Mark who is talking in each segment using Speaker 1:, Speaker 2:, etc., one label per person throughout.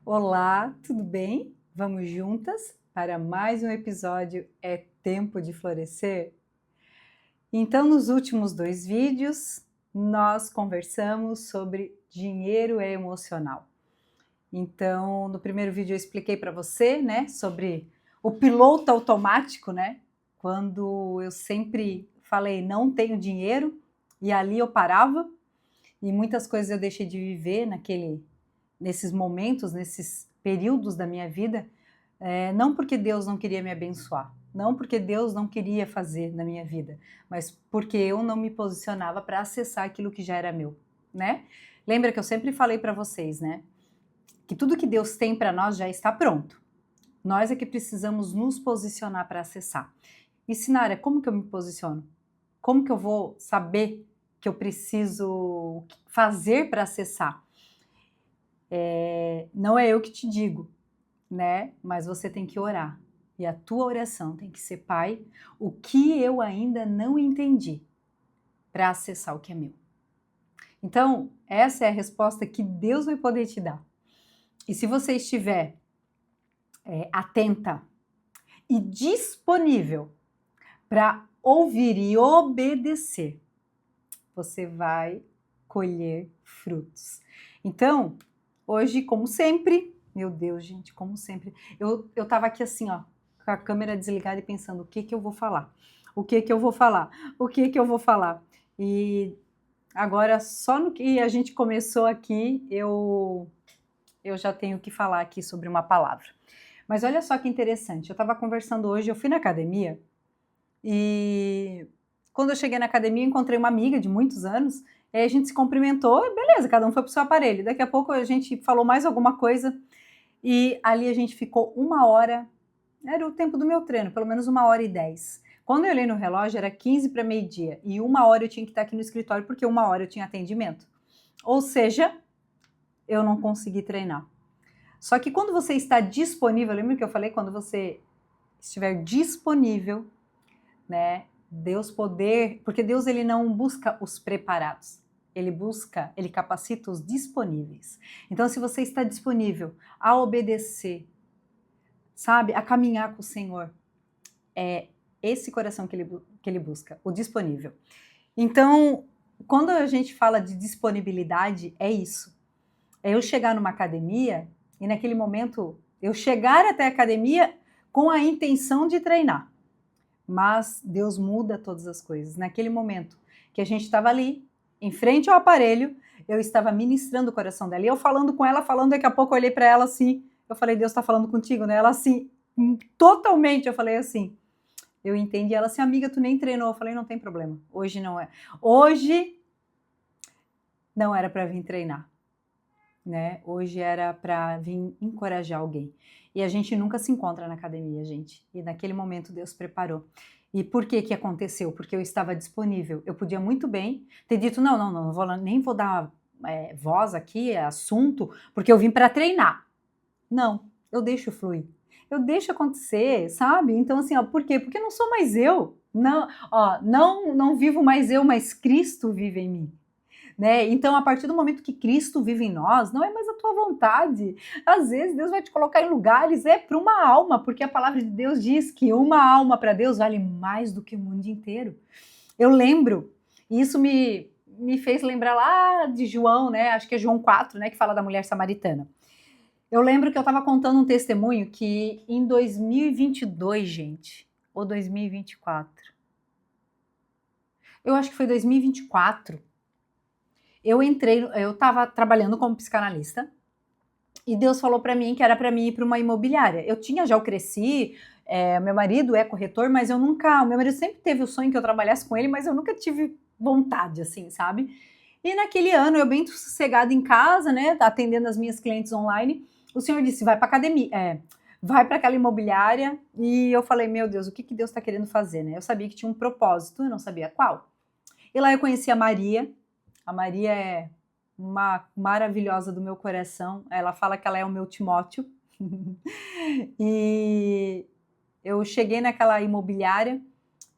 Speaker 1: Olá, tudo bem? Vamos juntas para mais um episódio É Tempo de Florescer? Então, nos últimos dois vídeos, nós conversamos sobre dinheiro emocional. Então, no primeiro vídeo eu expliquei para você, né, sobre o piloto automático, né? Quando eu sempre falei não tenho dinheiro e ali eu parava e muitas coisas eu deixei de viver nesses momentos, nesses períodos da minha vida, não porque Deus não queria me abençoar, não porque Deus não queria fazer na minha vida, mas porque eu não me posicionava para acessar aquilo que já era meu, né? Lembra que eu sempre falei para vocês, né? Que tudo que Deus tem para nós já está pronto. Nós é que precisamos nos posicionar para acessar. E Sinara, como que eu me posiciono? Como que eu vou saber que eu preciso fazer para acessar? Não é eu que te digo, né? Mas você tem que orar. E a tua oração tem que ser, Pai, o que eu ainda não entendi para acessar o que é meu. Então, essa é a resposta que Deus vai poder te dar. E se você estiver atenta e disponível para ouvir e obedecer, você vai colher frutos. Então, hoje, como sempre, meu Deus, gente, como sempre, eu tava aqui assim, ó, com a câmera desligada e pensando, o que que eu vou falar? O que que eu vou falar? O que que eu vou falar? E agora, só no que a gente começou aqui, eu já tenho que falar aqui sobre uma palavra. Mas olha só que interessante, eu estava conversando hoje, eu fui na academia e quando eu cheguei na academia, encontrei uma amiga de muitos anos, e aí a gente se cumprimentou, e beleza, cada um foi pro seu aparelho. Daqui a pouco a gente falou mais alguma coisa, e ali a gente ficou 1 hora, era o tempo do meu treino, pelo menos 1h10. Quando eu olhei no relógio, era 15 para meio-dia, e 1 hora eu tinha que estar aqui no escritório, porque 1 hora eu tinha atendimento. Ou seja, eu não consegui treinar. Só que quando você está disponível, lembra que eu falei? Quando você estiver disponível, né? Porque Deus ele não busca os preparados, ele capacita os disponíveis. Então, se você está disponível a obedecer, sabe, a caminhar com o Senhor, é esse coração que ele busca, o disponível. Então, quando a gente fala de disponibilidade, é isso. É eu chegar numa academia e naquele momento eu chegar até a academia com a intenção de treinar. Mas Deus muda todas as coisas. Naquele momento que a gente estava ali, em frente ao aparelho, eu estava ministrando o coração dela. E eu falando com ela, daqui a pouco eu olhei para ela assim, eu falei, Deus está falando contigo, né? Ela assim, totalmente, eu falei assim, eu entendi. Ela assim, amiga, tu nem treinou. Eu falei, não tem problema, hoje não é. Hoje não era para vir treinar, né? Hoje era para vir encorajar alguém. E a gente nunca se encontra na academia, gente. E naquele momento Deus preparou. E por que que aconteceu? Porque eu estava disponível. Eu podia muito bem ter dito, nem vou dar voz aqui, assunto, porque eu vim para treinar. Não, eu deixo fluir. Eu deixo acontecer, sabe? Então assim, ó, por quê? Porque não sou mais eu. Não, ó, não vivo mais eu, mas Cristo vive em mim. Né? Então, a partir do momento que Cristo vive em nós, não é mais a tua vontade. Às vezes, Deus vai te colocar em lugares, para uma alma, porque a palavra de Deus diz que uma alma para Deus vale mais do que o mundo inteiro. Eu lembro, e isso me fez lembrar lá de João, né? Acho que é João 4, né? Que fala da mulher samaritana. Eu lembro que eu estava contando um testemunho que em 2022, gente, ou 2024, eu acho que foi 2024, eu estava trabalhando como psicanalista e Deus falou para mim que era para mim ir para uma imobiliária. Eu cresci, meu marido é corretor, mas o meu marido sempre teve o sonho que eu trabalhasse com ele, mas eu nunca tive vontade, assim, sabe? E naquele ano, eu bem sossegada em casa, né, atendendo as minhas clientes online, o senhor disse, vai para academia, vai para aquela imobiliária, e eu falei, meu Deus, o que Deus está querendo fazer, né? Eu sabia que tinha um propósito, eu não sabia qual. E lá eu conheci a Maria é uma maravilhosa do meu coração. Ela fala que ela é o meu Timóteo. E eu cheguei naquela imobiliária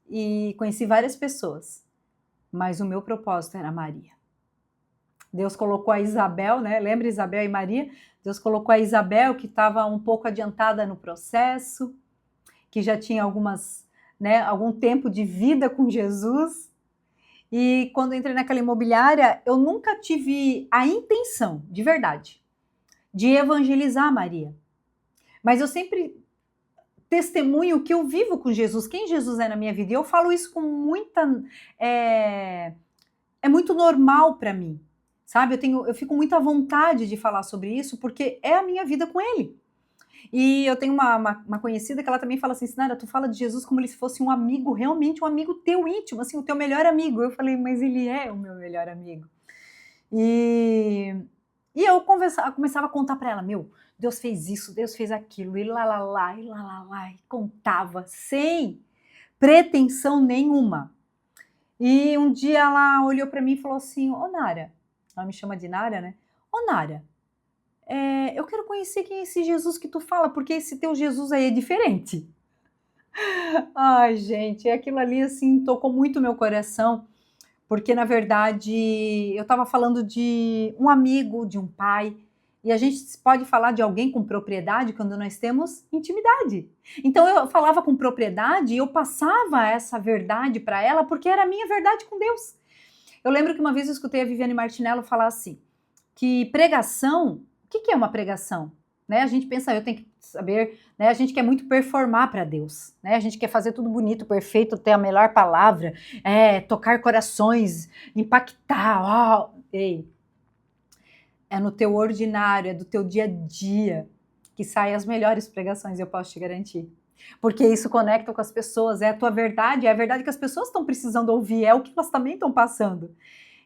Speaker 1: e conheci várias pessoas, mas o meu propósito era a Maria. Deus colocou a Isabel, né? Lembra Isabel e Maria? Deus colocou a Isabel, que estava um pouco adiantada no processo, que já tinha algum tempo de vida com Jesus. E quando eu entrei naquela imobiliária, eu nunca tive a intenção, de verdade, de evangelizar a Maria. Mas eu sempre testemunho que eu vivo com Jesus, quem Jesus é na minha vida. E eu falo isso com muita... É muito normal para mim, sabe? Eu fico muito à vontade de falar sobre isso, porque é a minha vida com ele. E eu tenho uma conhecida que ela também fala assim, Sinara, tu fala de Jesus como se fosse um amigo, realmente um amigo teu íntimo, assim, o teu melhor amigo. Eu falei, mas ele é o meu melhor amigo. E eu começava a contar para ela, Deus fez isso, Deus fez aquilo, e lá, e contava, sem pretensão nenhuma. E um dia ela olhou para mim e falou assim, ô Nara, ela me chama de Nara, né? Ô Nara, eu quero conhecer quem é esse Jesus que tu fala, porque esse teu Jesus aí é diferente. Ai, gente, aquilo ali, assim, tocou muito meu coração, porque, na verdade, eu estava falando de um amigo, de um pai, e a gente pode falar de alguém com propriedade quando nós temos intimidade. Então, eu falava com propriedade e eu passava essa verdade para ela, porque era a minha verdade com Deus. Eu lembro que uma vez eu escutei a Viviane Martinello falar assim, que pregação, o que é uma pregação? Né? A gente pensa, eu tenho que saber, né? A gente quer muito performar para Deus, né? A gente quer fazer tudo bonito, perfeito, ter a melhor palavra, tocar corações, impactar. Ei, é no teu ordinário, é do teu dia a dia que saem as melhores pregações, eu posso te garantir. Porque isso conecta com as pessoas, é a tua verdade, é a verdade que as pessoas estão precisando ouvir, é o que elas também estão passando.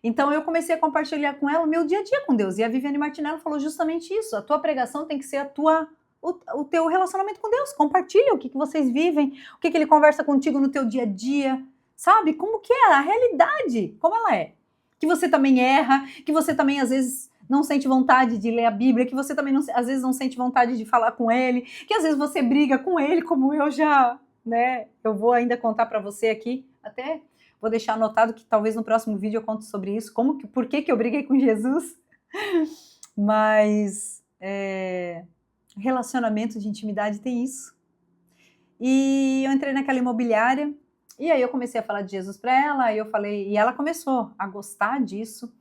Speaker 1: Então eu comecei a compartilhar com ela o meu dia a dia com Deus. E a Viviane Martinello falou justamente isso. A tua pregação tem que ser o teu relacionamento com Deus. Compartilha o que vocês vivem, o que ele conversa contigo no teu dia a dia. Sabe? Como que é a realidade, como ela é. Que você também erra, que você também às vezes não sente vontade de ler a Bíblia, que você também às vezes não sente vontade de falar com ele, que às vezes você briga com ele, como eu já, né? Eu vou ainda contar para você aqui, até vou deixar anotado que talvez no próximo vídeo eu conte sobre isso, por que eu briguei com Jesus. Mas relacionamento de intimidade tem isso. E eu entrei naquela imobiliária, e aí eu comecei a falar de Jesus para ela, e ela começou a gostar disso.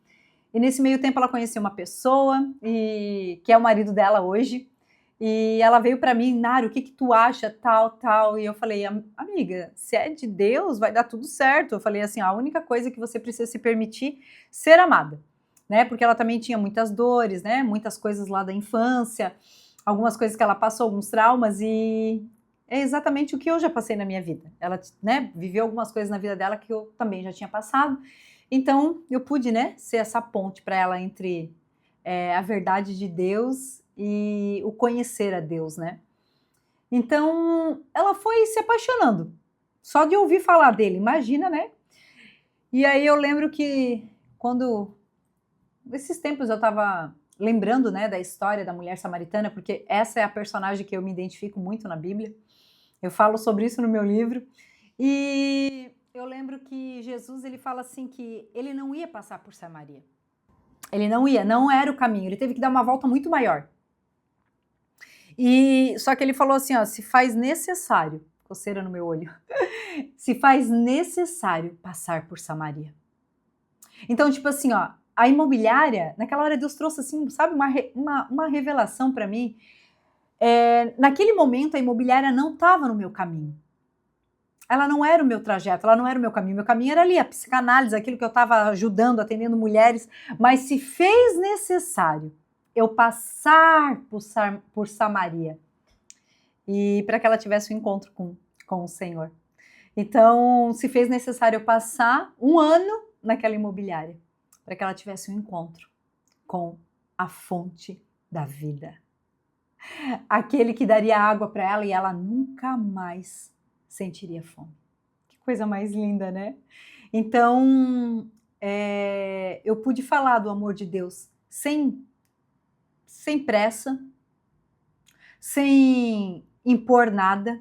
Speaker 1: E nesse meio tempo ela conheceu uma pessoa, que é o marido dela hoje, e ela veio para mim, Nara, o que tu acha, tal, e eu falei, amiga, se é de Deus, vai dar tudo certo. Eu falei assim, a única coisa que você precisa se permitir ser amada, né, porque ela também tinha muitas dores, né, muitas coisas lá da infância, algumas coisas que ela passou, alguns traumas, e é exatamente o que eu já passei na minha vida. Ela, né, viveu algumas coisas na vida dela que eu também já tinha passado, então eu pude, né, ser essa ponte para ela entre a verdade de Deus e o conhecer a Deus, né? Então, ela foi se apaixonando, só de ouvir falar dele, imagina, né? E aí eu lembro que quando, nesses tempos eu estava lembrando, né, da história da mulher samaritana, porque essa é a personagem que eu me identifico muito na Bíblia, eu falo sobre isso no meu livro, e eu lembro que Jesus, ele fala assim que ele não ia passar por Samaria. Ele não era o caminho, ele teve que dar uma volta muito maior. E só que ele falou assim, ó, se faz necessário, coceira no meu olho, se faz necessário passar por Samaria. Então, tipo assim, ó, a imobiliária, naquela hora Deus trouxe assim, sabe, uma revelação para mim. Naquele momento a imobiliária não estava no meu caminho. Ela não era o meu trajeto, ela não era o meu caminho era ali, a psicanálise, aquilo que eu estava ajudando, atendendo mulheres, mas se fez necessário eu passar por Samaria, e para que ela tivesse um encontro com o Senhor. Então, se fez necessário eu passar um ano naquela imobiliária, para que ela tivesse um encontro com a fonte da vida. Aquele que daria água para ela e ela nunca mais sentiria fome. Que coisa mais linda, né? Então, eu pude falar do amor de Deus sem pressa, sem impor nada,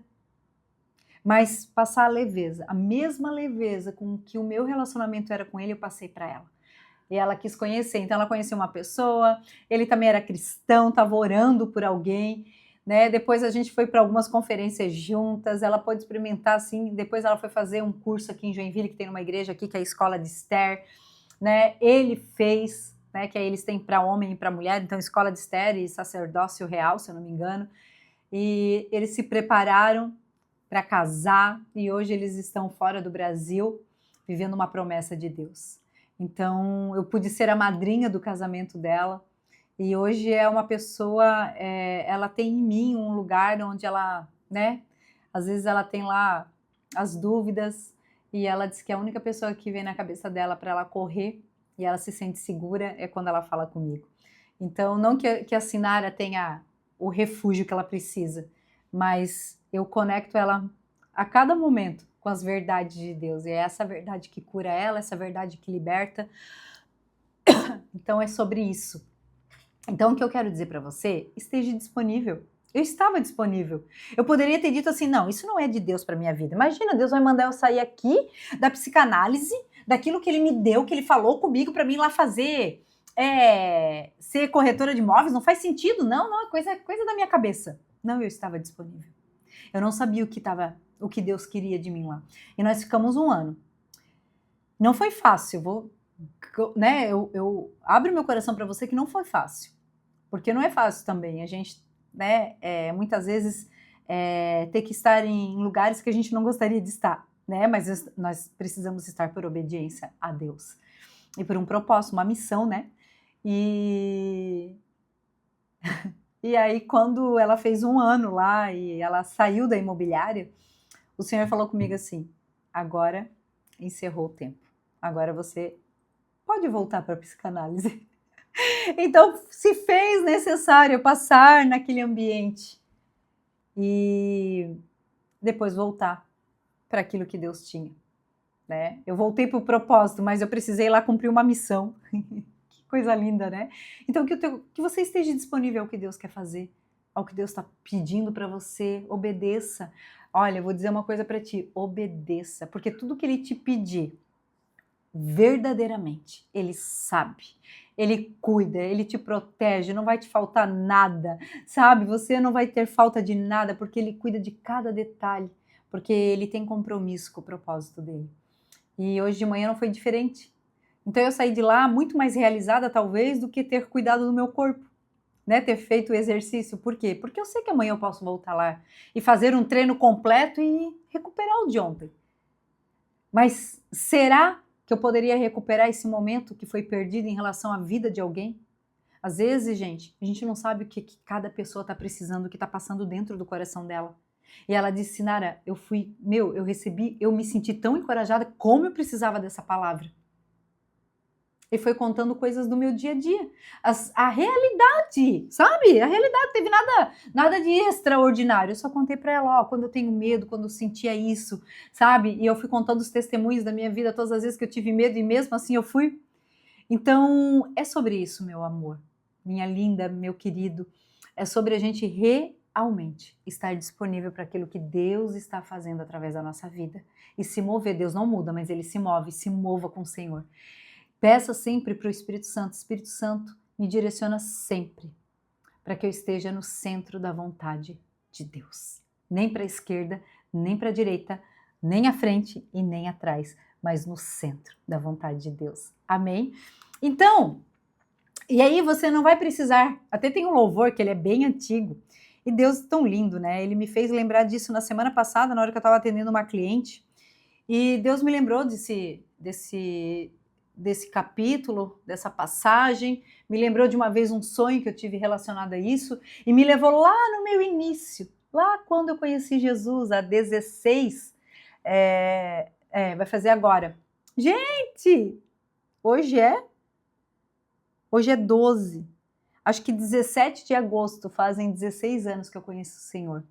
Speaker 1: mas passar a leveza, a mesma leveza com que o meu relacionamento era com ele, eu passei para ela. E ela quis conhecer, então ela conheceu uma pessoa, ele também era cristão, estava orando por alguém, né? Depois a gente foi para algumas conferências juntas, ela pôde experimentar assim, depois ela foi fazer um curso aqui em Joinville, que tem uma igreja aqui, que é a Escola de Esther, né? Ele fez, né? Que aí eles têm para homem e para mulher, então Escola de Esther e Sacerdócio Real, se eu não me engano, e eles se prepararam para casar, e hoje eles estão fora do Brasil, vivendo uma promessa de Deus. Então, eu pude ser a madrinha do casamento dela, e hoje é uma pessoa, ela tem em mim um lugar onde ela, né, às vezes ela tem lá as dúvidas, e ela diz que a única pessoa que vem na cabeça dela para ela correr, e ela se sente segura, é quando ela fala comigo. Então, não que a Sinara tenha o refúgio que ela precisa, mas eu conecto ela a cada momento com as verdades de Deus, e é essa verdade que cura ela, essa verdade que liberta. Então é sobre isso. Então o que eu quero dizer para você, esteja disponível. Eu estava disponível. Eu poderia ter dito assim, não, isso não é de Deus para minha vida. Imagina, Deus vai mandar eu sair aqui da psicanálise, daquilo que ele me deu, que ele falou comigo para mim lá fazer, ser corretora de imóveis, não faz sentido, não, é coisa da minha cabeça. Não, eu estava disponível. Eu não sabia o que Deus queria de mim lá. E nós ficamos 1 ano. Não foi fácil, eu abro meu coração para você que não foi fácil. Porque não é fácil também a gente, né, muitas vezes ter que estar em lugares que a gente não gostaria de estar, né? Mas nós precisamos estar por obediência a Deus. E por um propósito, uma missão, né? E aí, quando ela fez 1 ano lá e ela saiu da imobiliária, o Senhor falou comigo assim, agora encerrou o tempo. Agora você pode voltar para a psicanálise. Então, se fez necessário passar naquele ambiente e depois voltar para aquilo que Deus tinha, né? Eu voltei para o propósito, mas eu precisei ir lá cumprir uma missão. Que coisa linda, né? Então, que você esteja disponível ao que Deus quer fazer, ao que Deus está pedindo para você, obedeça. Olha, eu vou dizer uma coisa para ti, obedeça, porque tudo que Ele te pedir, verdadeiramente, Ele sabe, Ele cuida, Ele te protege, não vai te faltar nada, sabe? Você não vai ter falta de nada, porque Ele cuida de cada detalhe, porque Ele tem compromisso com o propósito dEle. E hoje de manhã não foi diferente. Então eu saí de lá muito mais realizada, talvez, do que ter cuidado do meu corpo, né? Ter feito o exercício. Por quê? Porque eu sei que amanhã eu posso voltar lá e fazer um treino completo e recuperar o de ontem. Mas será que eu poderia recuperar esse momento que foi perdido em relação à vida de alguém? Às vezes, gente, a gente não sabe o que cada pessoa está precisando, o que está passando dentro do coração dela. E ela disse, Nara, eu recebi, eu me senti tão encorajada, como eu precisava dessa palavra. E foi contando coisas do meu dia a dia. A realidade, sabe? A realidade, não teve nada de extraordinário. Eu só contei para ela, quando eu tenho medo, quando eu sentia isso, sabe? E eu fui contando os testemunhos da minha vida, todas as vezes que eu tive medo, e mesmo assim eu fui. Então, é sobre isso, meu amor, minha linda, meu querido. É sobre a gente realmente estar disponível para aquilo que Deus está fazendo através da nossa vida. E se mover, Deus não muda, mas Ele se move, se mova com o Senhor. Peça sempre para o Espírito Santo, me direciona sempre para que eu esteja no centro da vontade de Deus. Nem para a esquerda, nem para a direita, nem à frente e nem atrás, mas no centro da vontade de Deus. Amém? Então, e aí você não vai precisar, até tem um louvor que ele é bem antigo, e Deus é tão lindo, né? Ele me fez lembrar disso na semana passada, na hora que eu estava atendendo uma cliente, e Deus me lembrou desse capítulo, dessa passagem, me lembrou de uma vez um sonho que eu tive relacionado a isso, e me levou lá no meu início, lá quando eu conheci Jesus, há 16, vai fazer agora. Gente, hoje é 12, acho que 17 de agosto, fazem 16 anos que eu conheço o Senhor.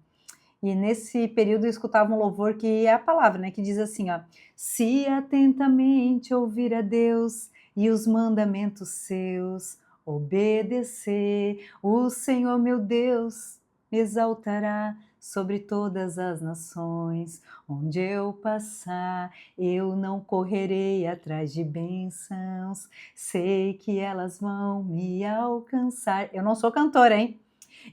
Speaker 1: E nesse período eu escutava um louvor que é a palavra, né? Que diz assim, ó. Se atentamente ouvir a Deus e os mandamentos seus, obedecer, o Senhor meu Deus me exaltará sobre todas as nações. Onde eu passar, eu não correrei atrás de bênçãos. Sei que elas vão me alcançar. Eu não sou cantora, hein?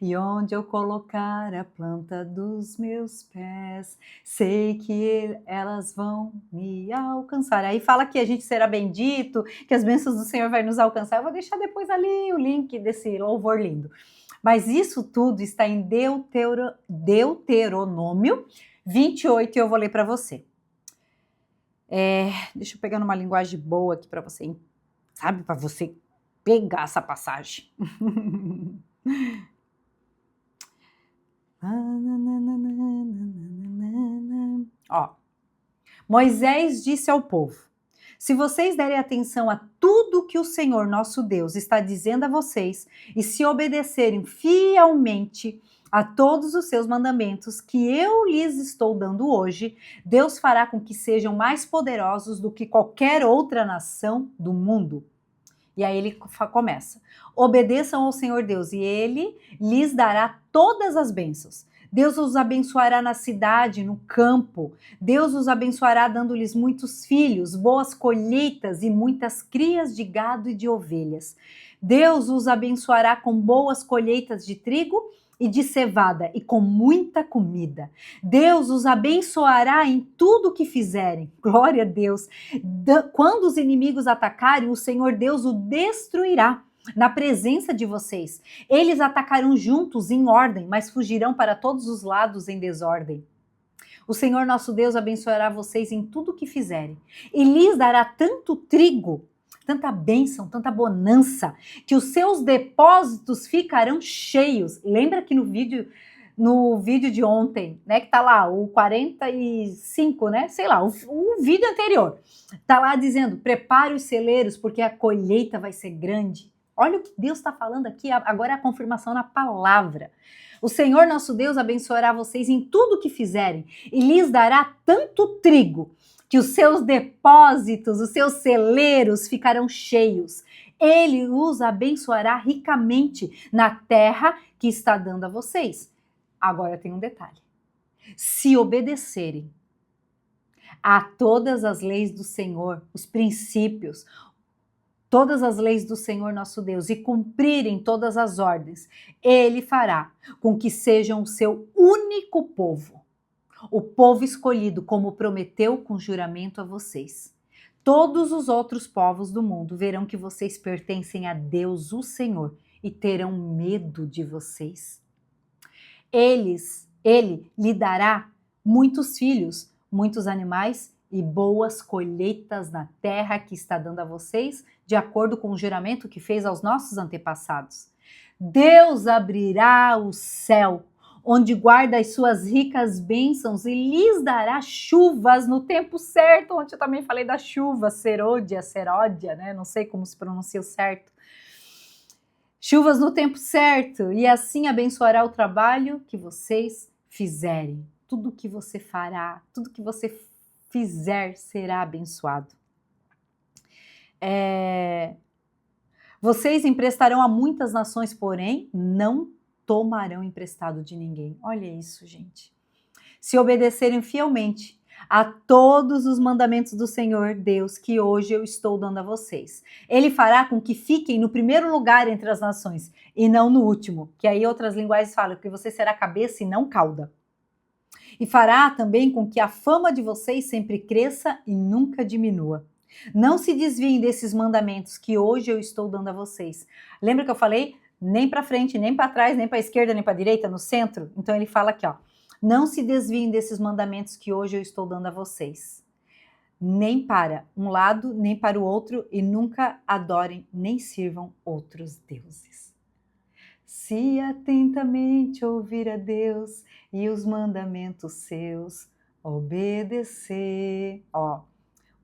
Speaker 1: E onde eu colocar a planta dos meus pés, sei que elas vão me alcançar. Aí fala que a gente será bendito, que as bênçãos do Senhor vai nos alcançar. Eu vou deixar depois ali o link desse louvor lindo. Mas isso tudo está em Deuteronômio 28 e eu vou ler para você. Deixa eu pegar numa linguagem boa aqui para você, sabe? Para você pegar essa passagem. Ó, Moisés disse ao povo: se vocês derem atenção a tudo que o Senhor nosso Deus está dizendo a vocês e se obedecerem fielmente a todos os seus mandamentos que eu lhes estou dando hoje, Deus fará com que sejam mais poderosos do que qualquer outra nação do mundo. E aí ele começa: obedeçam ao Senhor Deus e ele lhes dará todas as bênçãos. Deus os abençoará na cidade, no campo. Deus os abençoará dando-lhes muitos filhos, boas colheitas e muitas crias de gado e de ovelhas. Deus os abençoará com boas colheitas de trigo e de cevada e com muita comida. Deus os abençoará em tudo que fizerem. Glória a Deus. Quando os inimigos atacarem, o Senhor Deus o destruirá na presença de vocês. Eles atacarão juntos em ordem, mas fugirão para todos os lados em desordem. O Senhor nosso Deus abençoará vocês em tudo que fizerem e lhes dará tanto trigo, tanta bênção, tanta bonança, que os seus depósitos ficarão cheios. Lembra que no vídeo de ontem, né, que tá lá o 45, né, sei lá, o vídeo anterior, tá lá dizendo: prepare os celeiros porque a colheita vai ser grande. Olha o que Deus está falando aqui, agora é a confirmação na palavra. O Senhor nosso Deus abençoará vocês em tudo que fizerem e lhes dará tanto trigo que os seus depósitos, os seus celeiros ficarão cheios. Ele os abençoará ricamente na terra que está dando a vocês. Agora tem um detalhe: se obedecerem a todas as leis do Senhor, os princípios, todas as leis do Senhor nosso Deus e cumprirem todas as ordens, Ele fará com que sejam o seu único povo, o povo escolhido como prometeu com juramento a vocês. Todos os outros povos do mundo verão que vocês pertencem a Deus, o Senhor, e terão medo de vocês. Ele lhe dará muitos filhos, muitos animais e boas colheitas na terra que está dando a vocês, de acordo com o juramento que fez aos nossos antepassados. Deus abrirá o céu, onde guarda as suas ricas bênçãos, e lhes dará chuvas no tempo certo. Ontem eu também falei da chuva, seródia, né? Não sei como se pronuncia o certo. Chuvas no tempo certo, e assim abençoará o trabalho que vocês fizerem. Tudo que você fará, tudo que você fizer será abençoado. Vocês emprestarão a muitas nações, porém não tomarão emprestado de ninguém. Olha isso, gente. Se obedecerem fielmente a todos os mandamentos do Senhor Deus que hoje eu estou dando a vocês, Ele fará com que fiquem no primeiro lugar entre as nações e não no último, que aí outras linguagens falam que você será cabeça e não cauda. E fará também com que a fama de vocês sempre cresça e nunca diminua. Não se desviem desses mandamentos que hoje eu estou dando a vocês. Lembra que eu falei? Nem para frente, nem para trás, nem para a esquerda, nem para a direita, no centro? Então ele fala aqui, ó. Não se desviem desses mandamentos que hoje eu estou dando a vocês. Nem para um lado, nem para o outro, e nunca adorem nem sirvam outros deuses. Se atentamente ouvir a Deus e os mandamentos seus obedecer. Ó,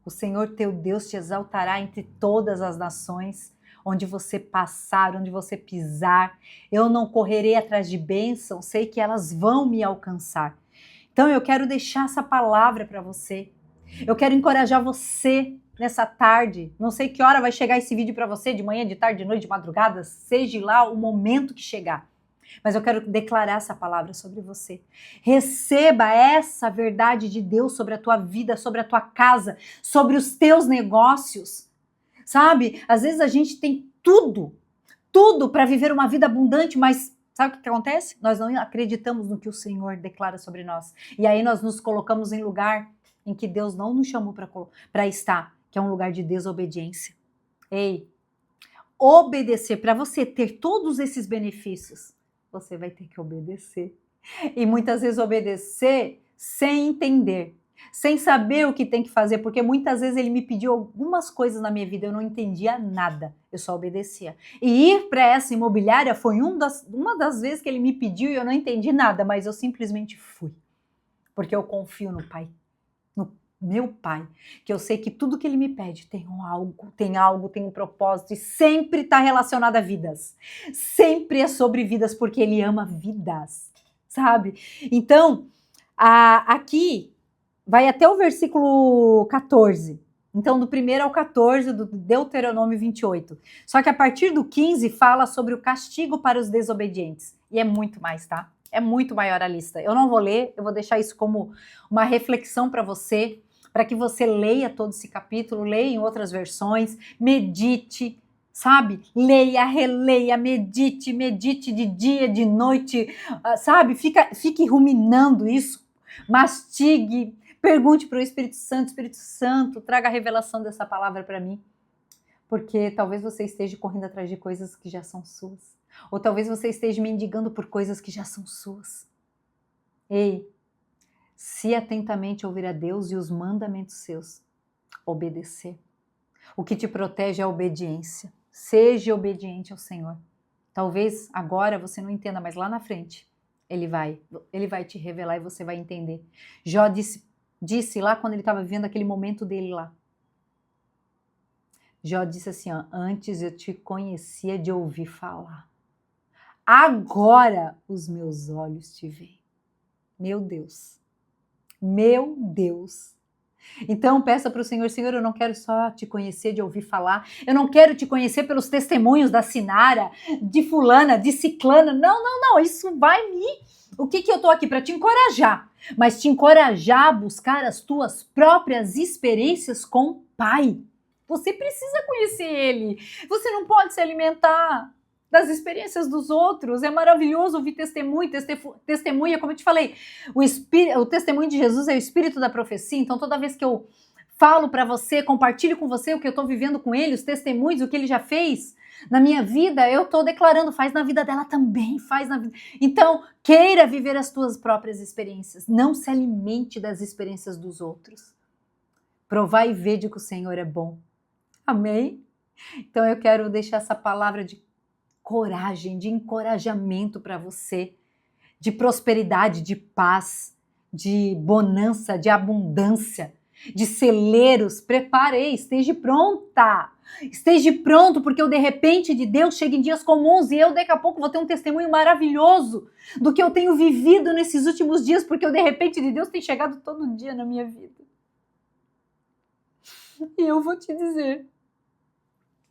Speaker 1: o Senhor teu Deus te exaltará entre todas as nações, onde você passar, onde você pisar. Eu não correrei atrás de bênção, sei que elas vão me alcançar. Então eu quero deixar essa palavra para você. Eu quero encorajar você nessa tarde. Não sei que hora vai chegar esse vídeo para você, de manhã, de tarde, de noite, de madrugada, seja lá o momento que chegar. Mas eu quero declarar essa palavra sobre você. Receba essa verdade de Deus sobre a tua vida, sobre a tua casa, sobre os teus negócios. Sabe? Às vezes a gente tem tudo para viver uma vida abundante, mas sabe o que acontece? Nós não acreditamos no que o Senhor declara sobre nós. E aí nós nos colocamos em lugar em que Deus não nos chamou para estar, que é um lugar de desobediência. Ei, obedecer, para você ter todos esses benefícios, você vai ter que obedecer. E muitas vezes obedecer sem entender, sem saber o que tem que fazer, porque muitas vezes ele me pediu algumas coisas na minha vida, eu não entendia nada, eu só obedecia. E ir para essa imobiliária foi uma das vezes que ele me pediu e eu não entendi nada, mas eu simplesmente fui, porque eu confio no Pai, no meu Pai, que eu sei que tudo que ele me pede tem um propósito e sempre está relacionado a vidas, sempre é sobre vidas, porque ele ama vidas, sabe? Então, aqui vai até o versículo 14. Então, do 1 ao 14, do Deuteronômio 28. Só que a partir do 15 fala sobre o castigo para os desobedientes. E é muito mais, tá? É muito maior a lista. Eu não vou ler, eu vou deixar isso como uma reflexão para você, para que você leia todo esse capítulo, leia em outras versões, medite, sabe? Leia, releia, medite de dia, de noite, sabe? Fique ruminando isso, mastigue, pergunte para o Espírito Santo, traga a revelação dessa palavra para mim, porque talvez você esteja correndo atrás de coisas que já são suas, ou talvez você esteja mendigando por coisas que já são suas. Ei, se atentamente ouvir a Deus e os mandamentos seus, obedecer. O que te protege é a obediência. Seja obediente ao Senhor. Talvez agora você não entenda, mas lá na frente Ele vai te revelar e você vai entender. Jó disse lá quando ele estava vivendo aquele momento dele lá. Jó disse assim, ó, antes eu te conhecia de ouvir falar. Agora os meus olhos te veem. Meu Deus. Meu Deus. Então peça para o Senhor, Senhor, eu não quero só te conhecer de ouvir falar, eu não quero te conhecer pelos testemunhos da Sinara, de fulana, de ciclana, não, isso vai me... O que eu tô aqui? Para te encorajar, mas te encorajar a buscar as tuas próprias experiências com o Pai. Você precisa conhecer Ele, você não pode se alimentar das experiências dos outros. É maravilhoso ouvir testemunha, como eu te falei, o testemunho de Jesus é o espírito da profecia, então toda vez que eu falo para você, compartilho com você o que eu estou vivendo com ele, os testemunhos, o que ele já fez na minha vida, eu estou declarando, faz na vida dela também, faz na vida. Então, queira viver as tuas próprias experiências, não se alimente das experiências dos outros. Provai e vede que o Senhor é bom. Amém? Então eu quero deixar essa palavra de coragem, de encorajamento para você, de prosperidade, de paz, de bonança, de abundância, de celeiros. Prepare, esteja pronta. Esteja pronto, porque o de repente de Deus chega em dias comuns e eu daqui a pouco vou ter um testemunho maravilhoso do que eu tenho vivido nesses últimos dias, porque o de repente de Deus tem chegado todo dia na minha vida. E eu vou te dizer,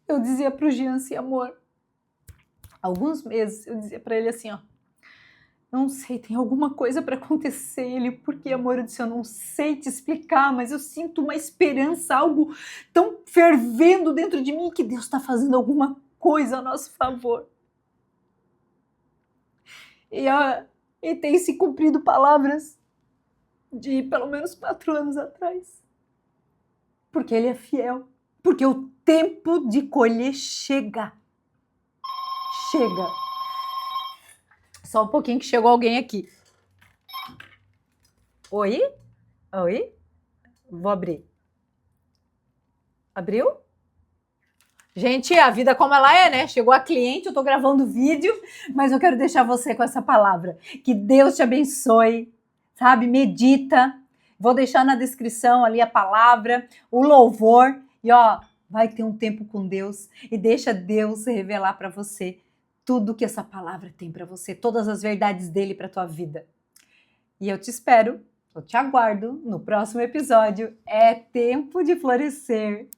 Speaker 1: eu dizia para o Jean assim, amor, alguns meses eu dizia para ele assim, ó, não sei, tem alguma coisa para acontecer. Ele, porque amor, eu disse, eu não sei te explicar, mas eu sinto uma esperança, algo tão fervendo dentro de mim que Deus está fazendo alguma coisa a nosso favor. E tem se cumprido palavras de pelo menos 4 anos atrás. Porque Ele é fiel. Porque o tempo de colher chega. Chega. Só um pouquinho que chegou alguém aqui. Oi? Oi? Vou abrir. Abriu? Gente, a vida como ela é, né? Chegou a cliente, eu tô gravando vídeo, mas eu quero deixar você com essa palavra. Que Deus te abençoe, sabe? Medita. Vou deixar na descrição ali a palavra, o louvor. E ó, vai ter um tempo com Deus e deixa Deus revelar para você tudo que essa palavra tem para você, todas as verdades dele para tua vida. E eu te espero, eu te aguardo no próximo episódio. É tempo de florescer.